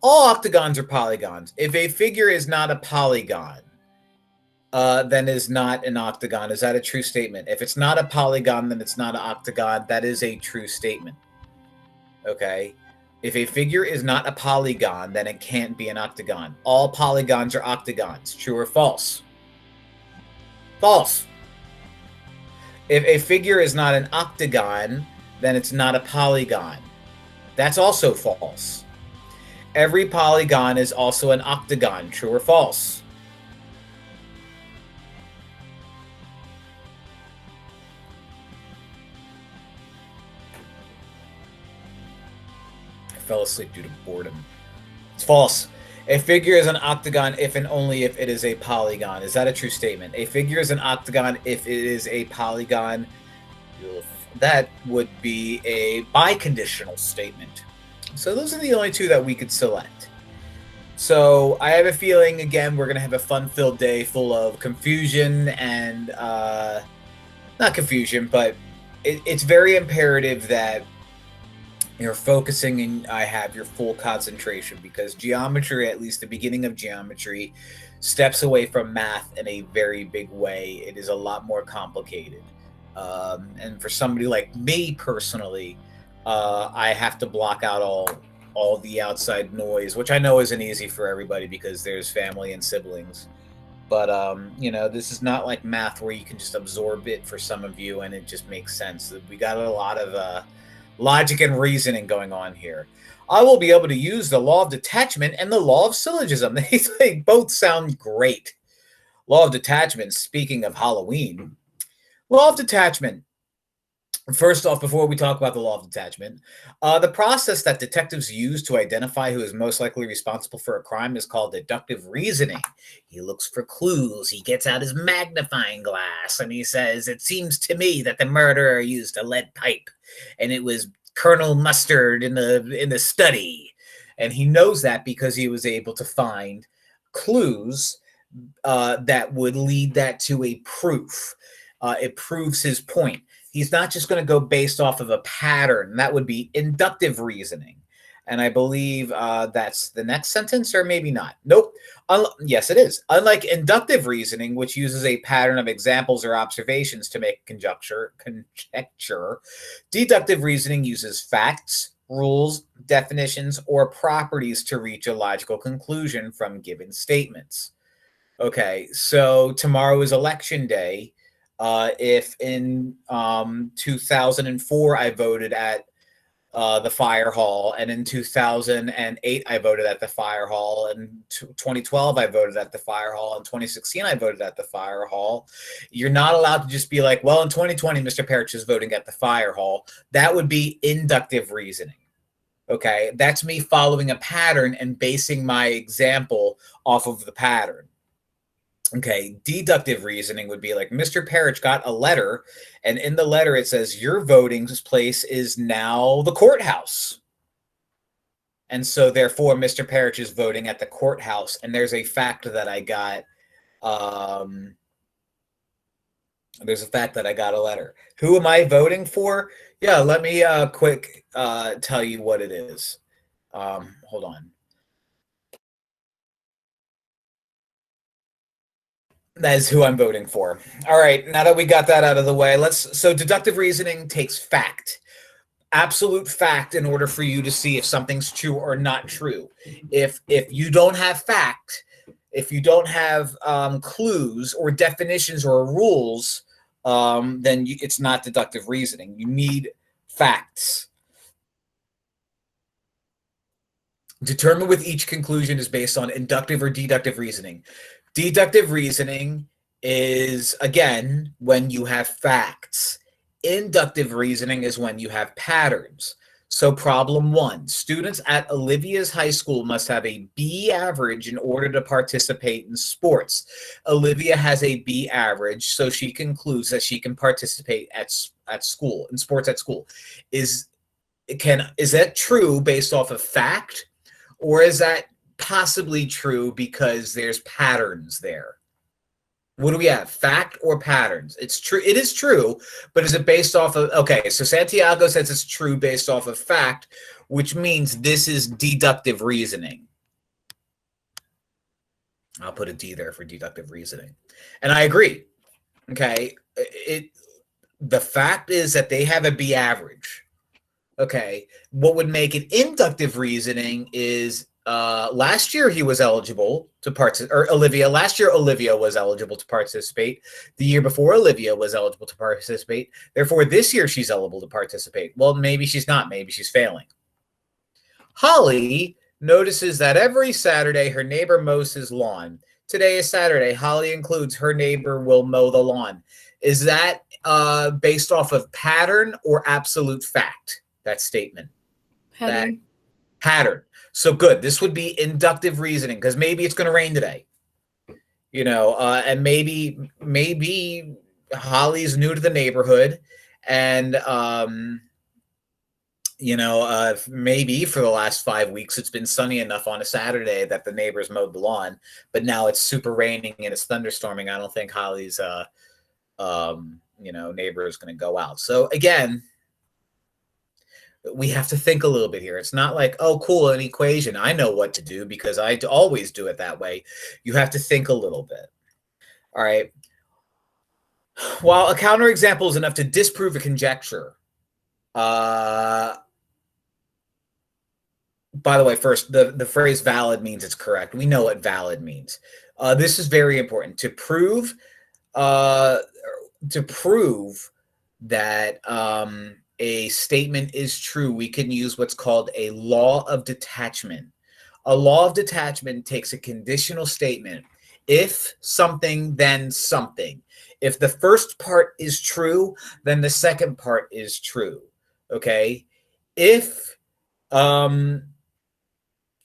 All octagons are polygons. If a figure is not a polygon, then is not an octagon. Is that a true statement? If it's not a polygon, then it's not an octagon. That is a true statement. Okay. If a figure is not a polygon, then it can't be an octagon. All polygons are octagons. True or false? False. If a figure is not an octagon, then it's not a polygon. That's also false. Every polygon is also an octagon. True or false? I fell asleep due to boredom. It's false. A figure is an octagon if and only if it is a polygon. Is that a true statement? A figure is an octagon if it is a polygon. That would be a biconditional statement. So those are the only two that we could select. So I have a feeling, again, we're going to have a fun-filled day full of confusion and, not confusion, but it's very imperative that you're focusing and I have your full concentration, because geometry, at least the beginning of geometry, steps away from math in a very big way. It is a lot more complicated. And for somebody like me personally, I have to block out all the outside noise, which I know isn't easy for everybody because there's family and siblings. But, this is not like math where you can just absorb it for some of you and it just makes sense. We got a lot of logic and reasoning going on here. I will be able to use the law of detachment and the law of syllogism. They both sound great. Law of detachment, speaking of Halloween. Law of detachment. First off, before we talk about the law of detachment, the process that detectives use to identify who is most likely responsible for a crime is called deductive reasoning. He looks for clues. He gets out his magnifying glass and he says, "It seems to me that the murderer used a lead pipe and it was Colonel Mustard in the study." And he knows that because he was able to find clues that would lead that to a proof. It proves his point. He's not just going to go based off of a pattern. That would be inductive reasoning. And I believe that's the next sentence, or maybe not. Nope. Yes, it is. Unlike inductive reasoning, which uses a pattern of examples or observations to make conjecture, deductive reasoning uses facts, rules, definitions, or properties to reach a logical conclusion from given statements. Okay, so tomorrow is election day. If in 2004 I voted at the fire hall, and in 2008 I voted at the fire hall, and 2012 I voted at the fire hall, and 2016 I voted at the fire hall, you're not allowed to just be like, well, in 2020 Mr. Perich is voting at the fire hall. That would be inductive reasoning. Okay, that's me following a pattern and basing my example off of the pattern. Okay, deductive reasoning would be like, Mr. Perich got a letter, and in the letter it says, your voting place is now the courthouse. And so therefore, Mr. Perich is voting at the courthouse, and there's a fact that I got. There's a fact that I got a letter. Who am I voting for? Yeah, let me quick tell you what it is. Hold on. That is who I'm voting for. All right, now that we got that out of the way, so deductive reasoning takes fact, absolute fact, in order for you to see if something's true or not true. If you don't have fact, if you don't have clues or definitions or rules, then it's not deductive reasoning. You need facts. Determine with each conclusion is based on inductive or deductive reasoning. Deductive reasoning is, again, when you have facts. Inductive reasoning is when you have patterns. So problem 1, students at Olivia's high school must have a B average in order to participate in sports. Olivia has a B average, so she concludes that she can participate at school, in sports at school. Is that true based off of fact, or is that possibly true because there's patterns there? What do we have, fact or patterns? It's true. It is true, but is it based off of, okay, so Santiago says it's true based off of fact, which means this is deductive reasoning. I'll put a D there for deductive reasoning. And I agree. Okay. The fact is that they have a B average. Okay. What would make it inductive reasoning is last year he was eligible to participate, or Olivia. Last year Olivia was eligible to participate. The year before Olivia was eligible to participate. Therefore, this year she's eligible to participate. Well, maybe she's not. Maybe she's failing. Holly notices that every Saturday her neighbor mows his lawn. Today is Saturday. Holly includes her neighbor will mow the lawn. Is that based off of pattern or absolute fact? That statement. Pattern. Pattern. So good. This would be inductive reasoning because maybe it's going to rain today. You know, and maybe Holly's new to the neighborhood, and you know, maybe for the last 5 weeks it's been sunny enough on a Saturday that the neighbors mowed the lawn, but now it's super raining and it's thunderstorming. I don't think Holly's, you know, neighbor is going to go out. So again, we have to think a little bit here. It's not like, oh, cool, an equation. I know what to do because I always do it that way. You have to think a little bit. All right. While a counterexample is enough to disprove a conjecture, by the way, first, the phrase valid means it's correct. We know what valid means. This is very important. To prove that a statement is true, we can use what's called a law of detachment. A law of detachment takes a conditional statement. If something, then something. If the first part is true, then the second part is true. Okay? Well,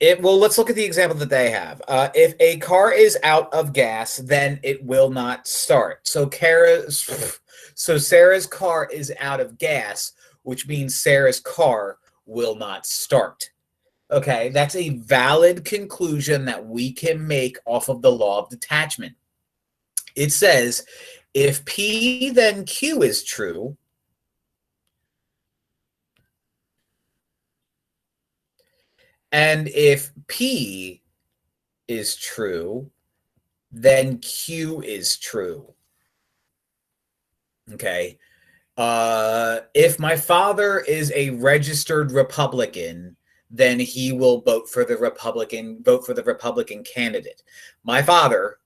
let's look at the example that they have. If a car is out of gas, then it will not start. So Sarah's car is out of gas, which means Sarah's car will not start. Okay, that's a valid conclusion that we can make off of the law of detachment. It says, if P then Q is true, and if P is true, then Q is true. Okay. If my father is a registered Republican, then he will vote for the Republican candidate. My father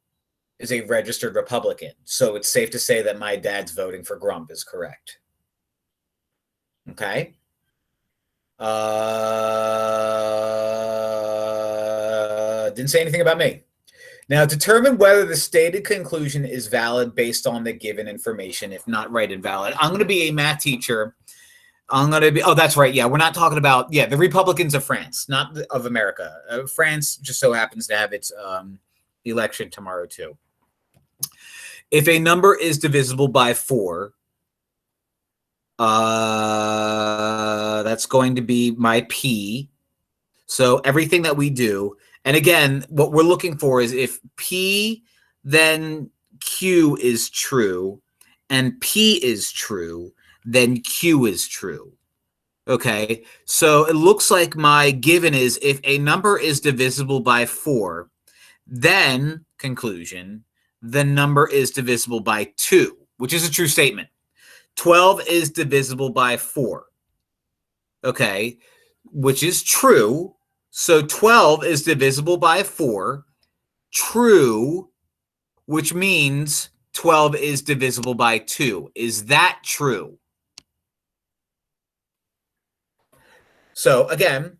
is a registered Republican, so it's safe to say that my dad's voting for Grump is correct. Okay. Didn't say anything about me. Now, determine whether the stated conclusion is valid based on the given information. If not, write invalid. I'm going to be a math teacher. Oh, that's right. Yeah, we're not talking about, the Republicans of France, not of America. France just so happens to have its election tomorrow, too. If a number is divisible by 4, that's going to be my P. So everything that we do, and again, what we're looking for is if P then Q is true and P is true, then Q is true. Okay, so it looks like my given is if a number is divisible by 4, then, conclusion, the number is divisible by 2, which is a true statement. 12 is divisible by 4. Okay, which is true. So 12 is divisible by 4. True, which means 12 is divisible by 2. Is that true? So again,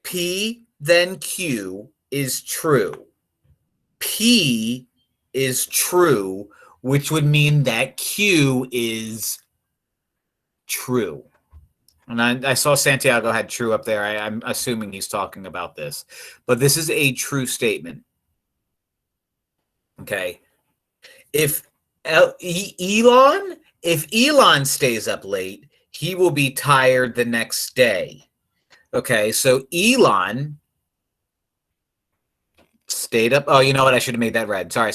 P then Q is true. P is true, which would mean that Q is true. And I saw Santiago had true up there. I'm assuming he's talking about this. But this is a true statement. Okay. If Elon stays up late, he will be tired the next day. Okay, so Elon stayed up. Oh, you know what? I should have made that red. Sorry.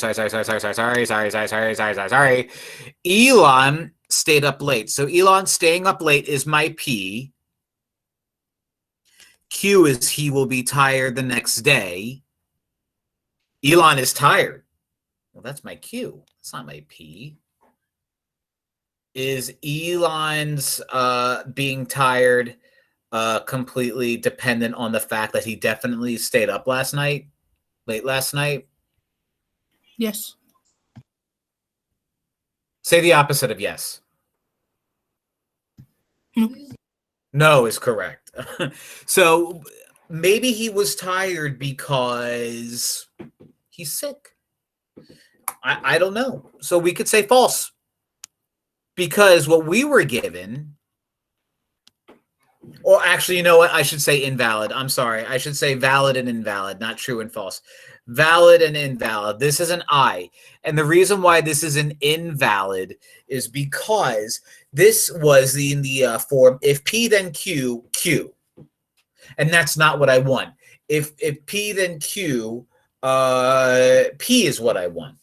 Elon stayed up late. So Elon staying up late is my P. Q is he will be tired the next day. Elon is tired. Well, that's my Q. It's not my P. Is Elon's being tired completely dependent on the fact that he definitely stayed up late last night? Yes. Say the opposite of yes. No. No is correct. So maybe he was tired because he's sick. I don't know. So we could say false. Because what we were given, or actually, you know what? I should say invalid. I'm sorry. I should say valid and invalid, not true and false. Valid and invalid. This is an I. And the reason why this is an invalid is because this was in the form if P then Q, Q. And that's not what I want. If P then Q, P is what I want.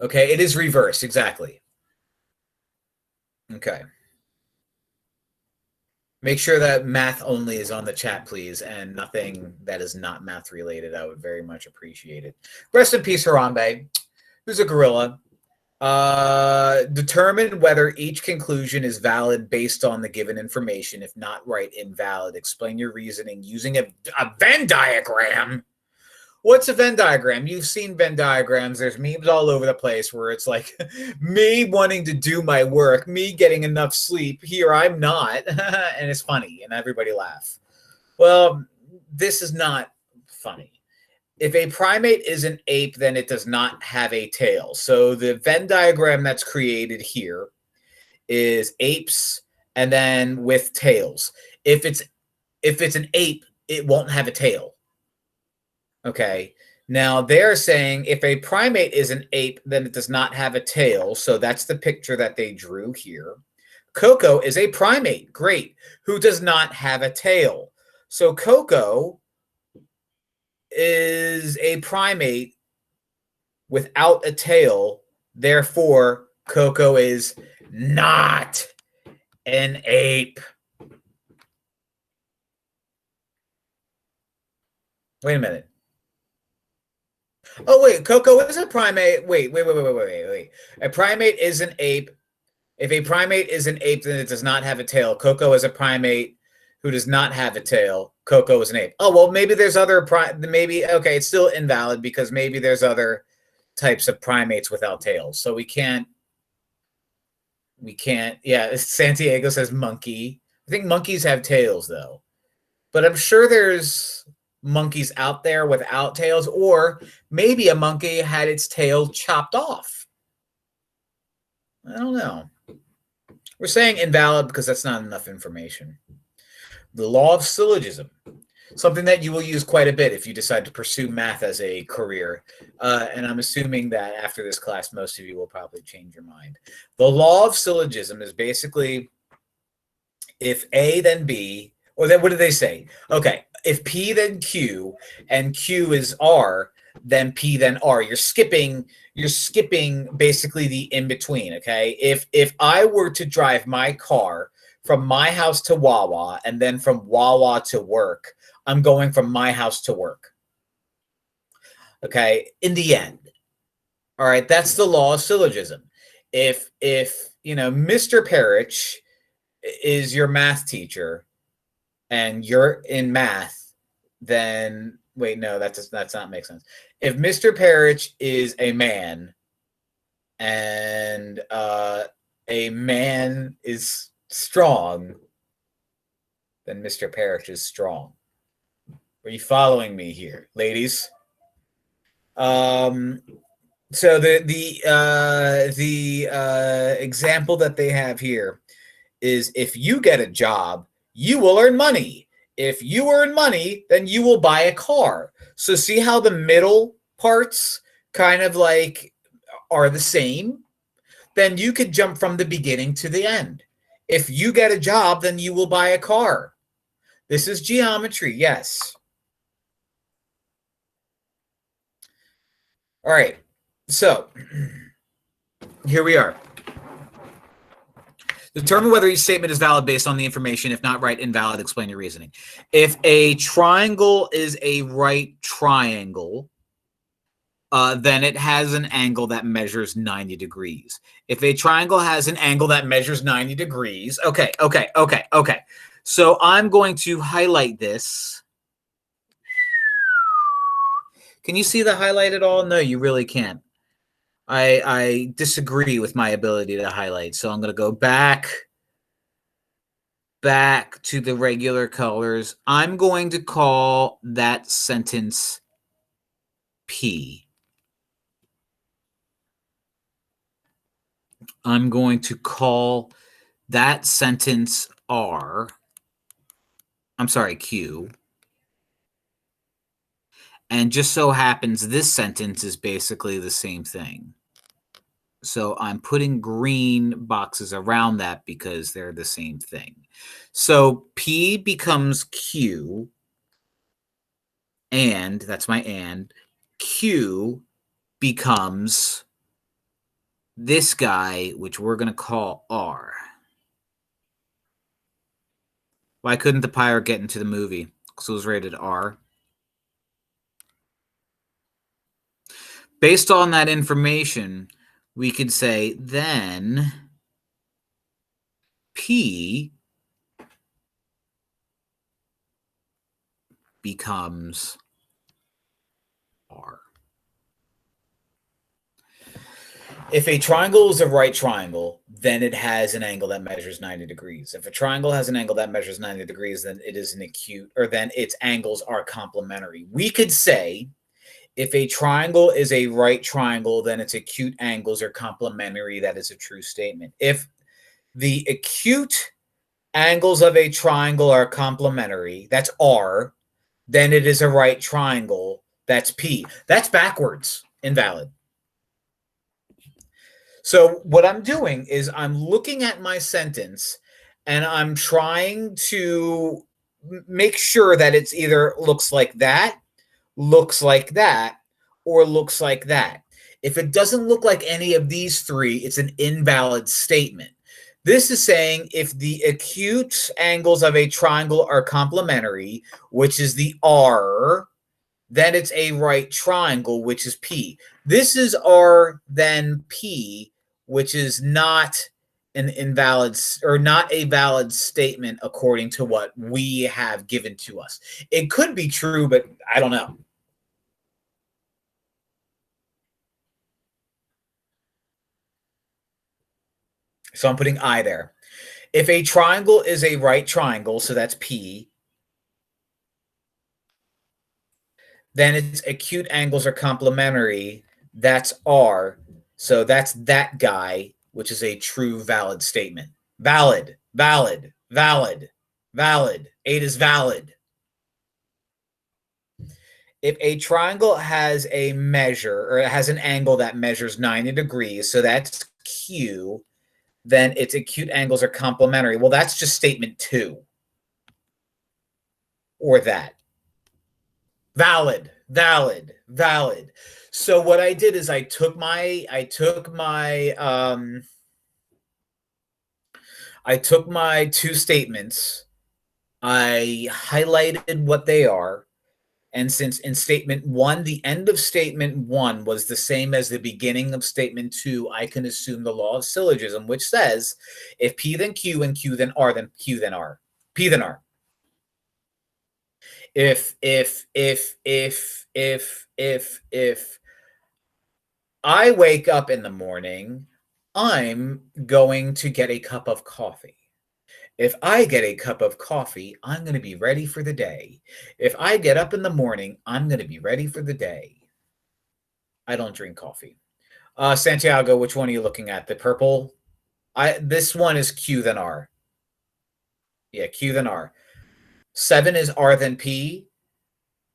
Okay, it is reverse, exactly. Okay. Make sure that math only is on the chat, please, and nothing that is not math related. I would very much appreciate it. Rest in peace, Harambe, who's a gorilla. Determine whether each conclusion is valid based on the given information. If not right, invalid. Explain your reasoning using a Venn diagram. What's a Venn diagram? You've seen Venn diagrams. There's memes all over the place where it's like me wanting to do my work, me getting enough sleep. Here I'm not. And it's funny and everybody laughs. Well, this is not funny. If a primate is an ape, then it does not have a tail. So the Venn diagram that's created here is apes and then with tails. If it's an ape, it won't have a tail. Okay. Now they're saying if a primate is an ape, then it does not have a tail. So that's the picture that they drew here. Coco is a primate, great, who does not have a tail. So Coco is a primate without a tail. Therefore, Coco is not an ape. Wait a minute. Oh, wait, Coco is a primate. Wait. A primate is an ape. If a primate is an ape, then it does not have a tail. Coco is a primate who does not have a tail. Coco is an ape. Oh, well, maybe there's other maybe, okay, it's still invalid because maybe there's other types of primates without tails. So we can't, yeah, Santiago says monkey. I think monkeys have tails, though. But I'm sure there's monkeys out there without tails, or maybe a monkey had its tail chopped off. I don't know. We're saying invalid because that's not enough information. The law of syllogism, something that you will use quite a bit if you decide to pursue math as a career. And I'm assuming that after this class, most of you will probably change your mind. The law of syllogism is basically if A then B, or then what do they say? Okay, if P then Q and Q is R, then P then R. You're skipping basically the in between. Okay, if I were to drive my car from my house to Wawa and then from Wawa to work, I'm going from my house to work. Okay, in the end. All right, that's the law of syllogism. If you know Mr. Perich is your math teacher and you're in math, then wait, no, that's not make sense. If Mr. Perich is a man and a man is strong, then Mr. Perich is strong. Are you following me here, ladies? So the example that they have here is if you get a job, you will earn money. If you earn money, then you will buy a car. So see how the middle parts kind of like are the same? Then you could jump from the beginning to the end. If you get a job, then you will buy a car. This is geometry, yes. All right, so here we are. Determine whether each statement is valid based on the information. If not right, invalid. Explain your reasoning. If a triangle is a right triangle, then it has an angle that measures 90 degrees. If a triangle has an angle that measures 90 degrees, okay. So I'm going to highlight this. Can you see the highlight at all? No, you really can't. I disagree with my ability to highlight. So I'm going to go back to the regular colors. I'm going to call that sentence P. I'm going to call that sentence R. I'm sorry, Q. And just so happens this sentence is basically the same thing. So I'm putting green boxes around that because they're the same thing. So P becomes Q, and that's my and. Q becomes this guy, which we're going to call R. Why couldn't the pirate get into the movie? Because it was rated R. Based on that information, we could say then P becomes R. If a triangle is a right triangle, then it has an angle that measures 90 degrees. If a triangle has an angle that measures 90 degrees, then it is an acute, or then its angles are complementary. We could say if a triangle is a right triangle, then its acute angles are complementary. That is a true statement. If the acute angles of a triangle are complementary, that's R, then it is a right triangle, that's P. That's backwards, invalid. So what I'm doing is I'm looking at my sentence and I'm trying to make sure that it's either looks like that, or looks like that. If it doesn't look like any of these three, it's an invalid statement. This is saying if the acute angles of a triangle are complementary, which is the R, then it's a right triangle, which is P. This is R, then P, which is not an invalid or not a valid statement according to what we have given to us. It could be true, but I don't know. So I'm putting I there. If a triangle is a right triangle, so that's P, then its acute angles are complementary. That's R. So that's that guy, which is a true valid statement. Valid, valid, valid, valid. 8 is valid. If a triangle has a measure or it has an angle that measures 90 degrees, so that's Q, then its acute angles are complementary. Well, that's just statement 2. Or that. Valid, valid, valid. So what I did is I took my two statements, I highlighted what they are, and since in statement 1, the end of statement 1 was the same as the beginning of statement 2, I can assume the law of syllogism, which says if P then Q and Q then R, then Q then R. P then R. If I wake up in the morning, I'm going to get a cup of coffee. If I get a cup of coffee, I'm going to be ready for the day. If I get up in the morning, I'm going to be ready for the day. I don't drink coffee. Santiago, which one are you looking at? The purple? This one is Q then R. Yeah, Q then R. 7 is R then P.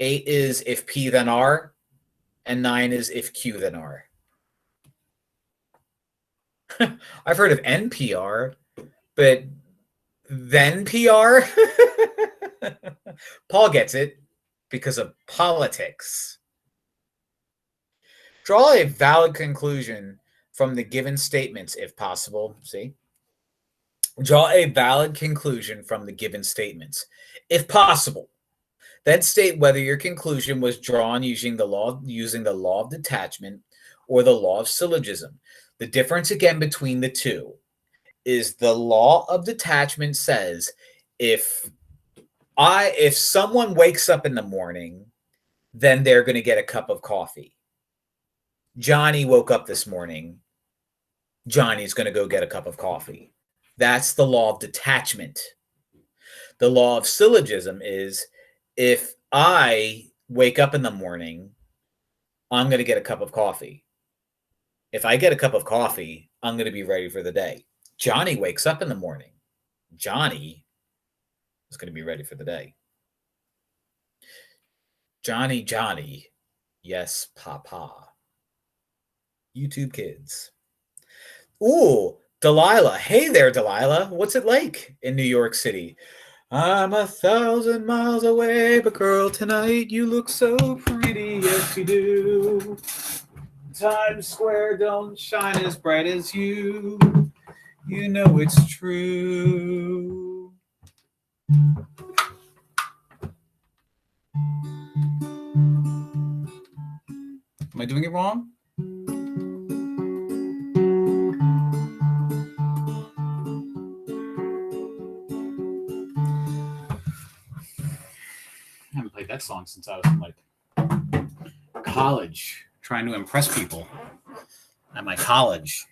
8 is if P then R. And 9 is if Q then R. I've heard of NPR, but then PR? Paul gets it because of politics. Draw a valid conclusion from the given statements, if possible. See? Draw a valid conclusion from the given statements. If possible, then state whether your conclusion was drawn using the law of detachment or the law of syllogism. The difference again between the two is the law of detachment says if someone wakes up in the morning, then they're going to get a cup of coffee. Johnny woke up this morning. Johnny's going to go get a cup of coffee. That's the law of detachment. The law of syllogism is if I wake up in the morning, I'm going to get a cup of coffee. If I get a cup of coffee, I'm going to be ready for the day. Johnny wakes up in the morning. Johnny is going to be ready for the day. Johnny. Yes, Papa. YouTube kids. Ooh, Delilah. Hey there, Delilah. What's it like in New York City? I'm 1,000 miles away, but girl, tonight you look so pretty. Yes, you do. Times Square don't shine as bright as you. You know it's true. Am I doing it wrong? I haven't played that song since I was in like college, trying to impress people at my college.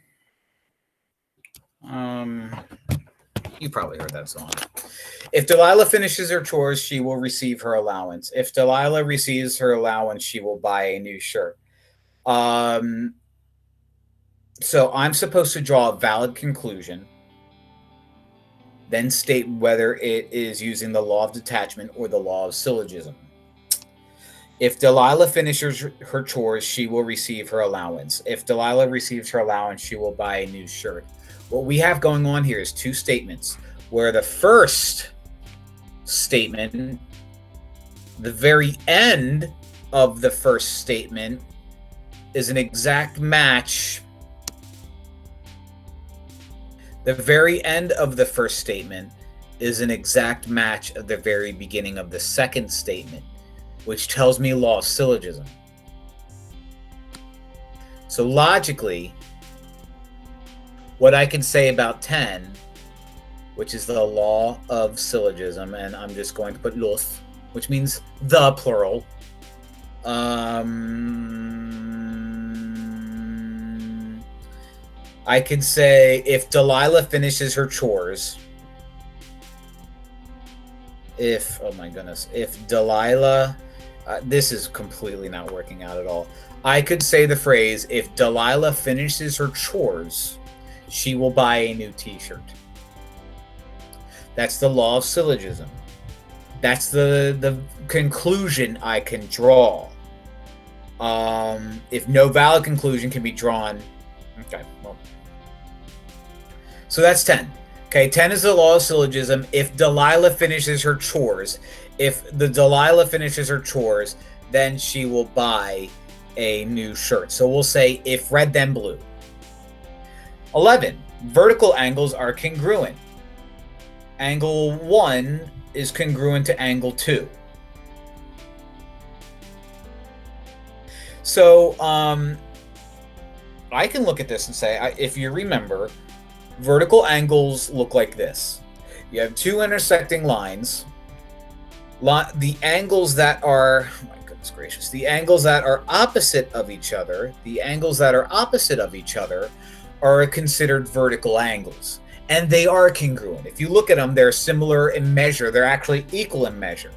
You probably heard that song. If Delilah finishes her chores, she will receive her allowance. If Delilah receives her allowance, she will buy a new shirt. So I'm supposed to draw a valid conclusion, then state whether it is using the law of detachment or the law of syllogism. If Delilah finishes her chores, she will receive her allowance. If Delilah receives her allowance, she will buy a new shirt. What we have going on here is two statements, where the first statement, the very end of the first statement, is an exact match. The very end of the first statement is an exact match of the very beginning of the second statement, which tells me law of syllogism. So logically, what I can say about 10, which is the law of syllogism, and I'm just going to put los, which means the plural. I could say if Delilah finishes her chores, if Delilah, this is completely not working out at all. I could say the phrase, if Delilah finishes her chores, she will buy a new t-shirt. That's the law of syllogism. That's the conclusion I can draw. If no valid conclusion can be drawn, okay, well. So that's 10. Okay, 10 is the law of syllogism. If Delilah finishes her chores, then she will buy a new shirt. So we'll say if red, then blue. 11, vertical angles are congruent. Angle 1 is congruent to angle 2. So I can look at this and say, if you remember, vertical angles look like this. You have two intersecting lines. The angles that are, oh my goodness gracious, the angles that are opposite of each other, are considered vertical angles. And they are congruent. If you look at them, they're similar in measure. They're actually equal in measure.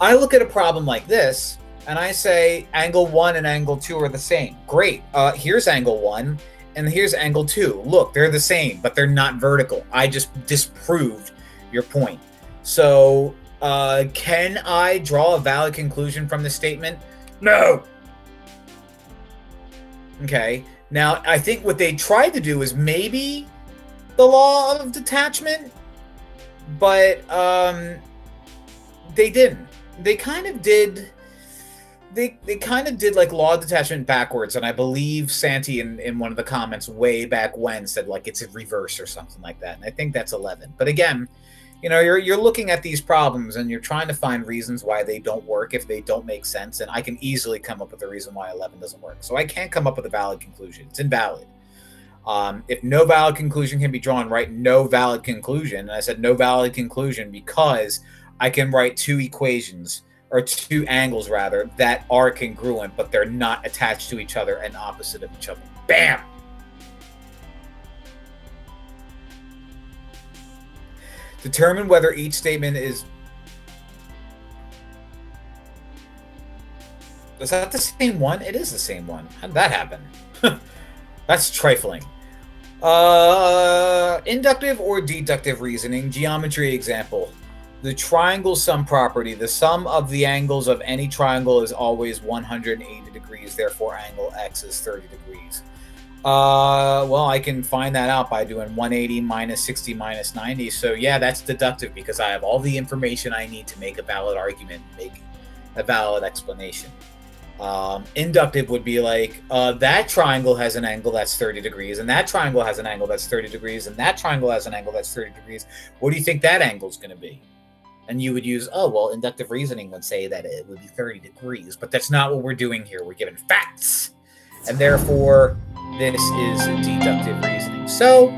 I look at a problem like this, and I say angle 1 and angle 2 are the same. Great. Here's angle 1, and here's angle 2. Look, they're the same, but they're not vertical. I just disproved your point. So, can I draw a valid conclusion from this statement? No. Okay. Now, I think what they tried to do is maybe the law of detachment, but they didn't. They kind of did they kind of did like law of detachment backwards, and I believe Santi in one of the comments way back when said like it's in reverse or something like that, and I think that's 11. But again, you know, you're looking at these problems and you're trying to find reasons why they don't work if they don't make sense, and I can easily come up with a reason why 11 doesn't work. So I can't come up with a valid conclusion. It's invalid. If no valid conclusion can be drawn, write no valid conclusion. And I said no valid conclusion because I can write two equations, or two angles rather, that are congruent, but they're not attached to each other and opposite of each other. Bam! Determine whether each statement is... Is that the same one? It is the same one. How did that happen? That's trifling. Inductive or deductive reasoning. Geometry example. The triangle sum property. The sum of the angles of any triangle is always 180 degrees. Therefore, angle X is 30 degrees. Well, I can find that out by doing 180 minus 60 minus 90. So yeah, that's deductive because I have all the information I need to make a valid argument, make a valid explanation. Inductive would be like, that triangle has an angle that's 30 degrees, and that triangle has an angle that's 30 degrees, and that triangle has an angle that's 30 degrees. What do you think that angle is going to be? And you would use, oh, well, inductive reasoning would say that it would be 30 degrees, but that's not what we're doing here. We're given facts, and therefore this is deductive reasoning. So